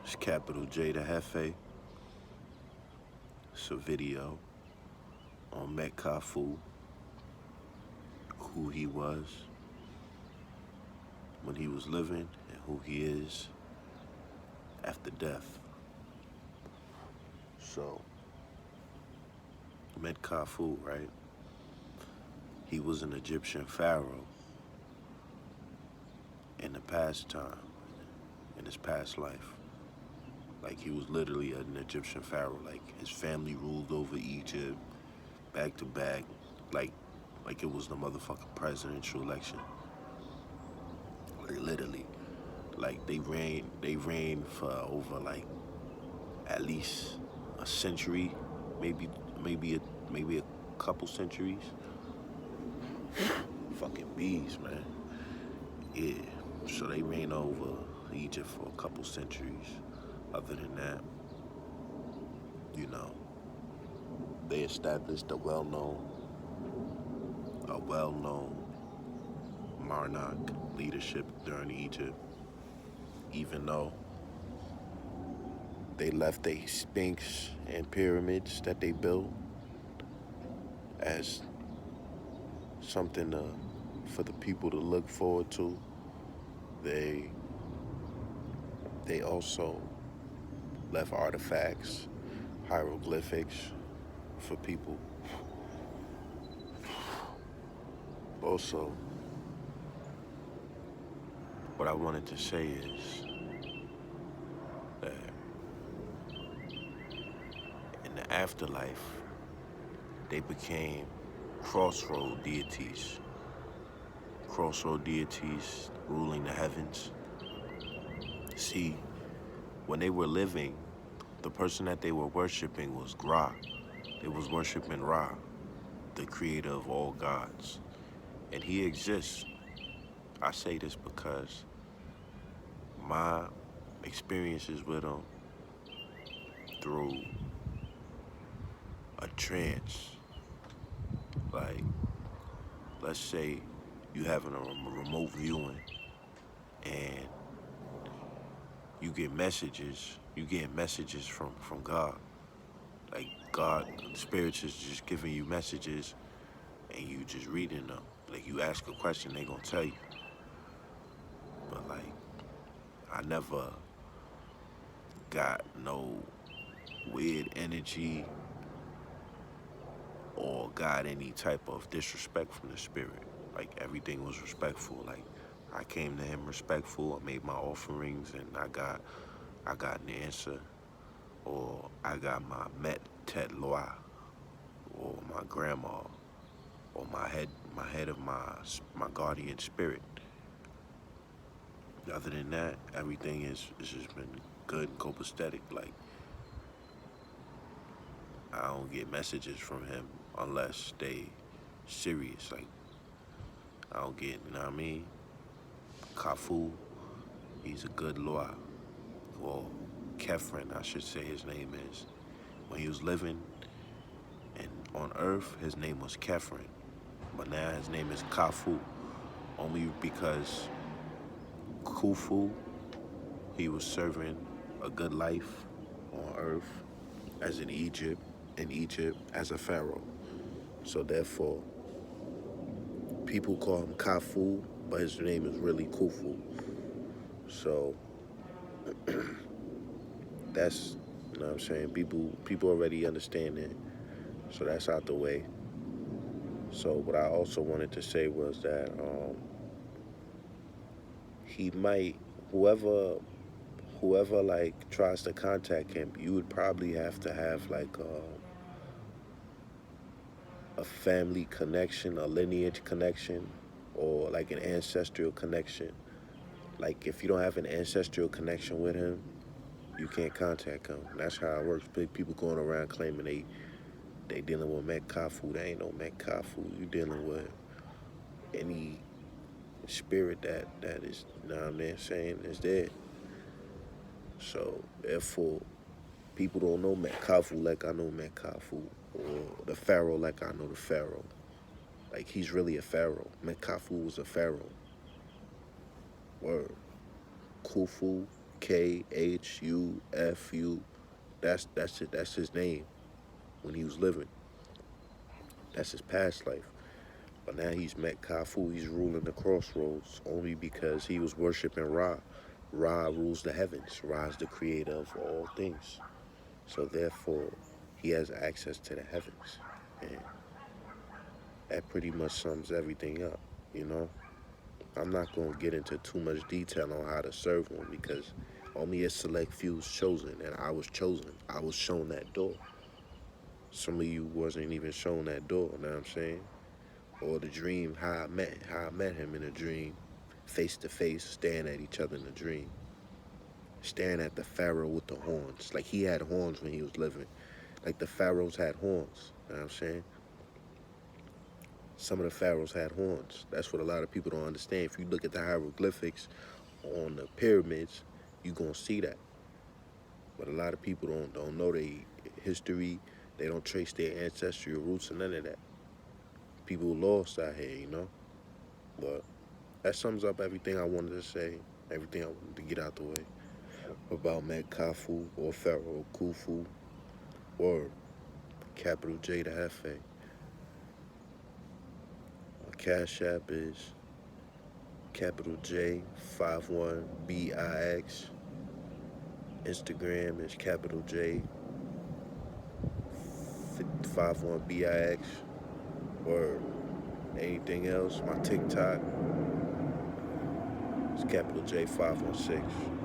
It's capital J the Hefe. It's a video on Kafou, who he was when he was living and who he is after death. So, Kafou, right? He was an Egyptian pharaoh in the past time, in his past life. Like, he was literally an Egyptian pharaoh. Like, his family ruled over Egypt back to back, like it was the motherfucking presidential election. Like, literally. Like, they reigned for over, like, at least a century, maybe maybe a couple centuries. Fucking bees, man. Yeah. So they reigned over Egypt for a couple centuries. Other than that, you know, they established a well-known monarch leadership during Egypt, even though they left a sphinx and pyramids that they built as something for the people to look forward to. They they also left artifacts, hieroglyphics for people. Also, what I wanted to say is that in the afterlife, they became crossroad deities. Crossroad deities ruling the heavens. See, when they were living, the person that they were worshiping was Ra. They was worshiping Ra, the creator of all gods. And he exists. I say this because my experiences with him through a trance, like, let's say you having a remote viewing and you get messages from God. Like, God, spirits is just giving you messages and you just reading them. Like, you ask a question, they gonna tell you. But, like, I never got no weird energy or got any type of disrespect from the spirit. Like, everything was respectful. Like, I came to him respectful. I made my offerings and I got an answer. Or I got my met tet loi, or my grandma, or my head of my guardian spirit. Other than that, everything is just been good and copacetic. Like, I don't get messages from him unless they serious. Like, I don't get, you know what I mean? Kafou, he's a good lawyer. Well, Kefren, I should say his name is. When he was living and on Earth, his name was Kefren. But now his name is Kafou. Only because Khufu, he was serving a good life on Earth as in Egypt as a pharaoh. So therefore, people call him Kafou, but his name is really Khufu. So that's, you know what I'm saying? People already understand that. So that's out the way. So what I also wanted to say was that he might whoever like tries to contact him, you would probably have to have like a family connection, a lineage connection, or like an ancestral connection. Like, if you don't have an ancestral connection with him, you can't contact him. That's how it works. Big people going around claiming they dealing with Kafou. They ain't no Kafou. You dealing with any spirit that is, you know what I mean, saying is dead. So therefore, people don't know Kafou like I know Kafou, or the pharaoh like I know the pharaoh. Like, he's really a pharaoh. Kafou was a pharaoh. Word. Khufu, Khufu. That's it. That's his name when he was living. That's his past life. But now he's met Kafou. He's ruling the crossroads only because he was worshiping Ra. Ra rules the heavens. Ra is the creator of all things. So therefore, he has access to the heavens. And that pretty much sums everything up, you know? I'm not going to get into too much detail on how to serve him because only a select few was chosen, and I was chosen. I was shown that door. Some of you wasn't even shown that door, you know what I'm saying? Or the dream, how I met him in a dream, face to face, staring at each other in a dream. Staring at the pharaoh with the horns. Like he had horns when he was living. Like the pharaohs had horns, you know what I'm saying? Some of the pharaohs had horns. That's what a lot of people don't understand. If you look at the hieroglyphics on the pyramids, you're gonna see that. But a lot of people don't know their history. They don't trace their ancestral roots and none of that. People lost out here, you know. But that sums up everything I wanted to say, everything I wanted to get out the way about Met Kafou or Pharaoh Khufu or capital J to Hefe. My Cash App is capital J 51BIX. Instagram is capital J 51BIX. Or anything else, my TikTok is capital J 516.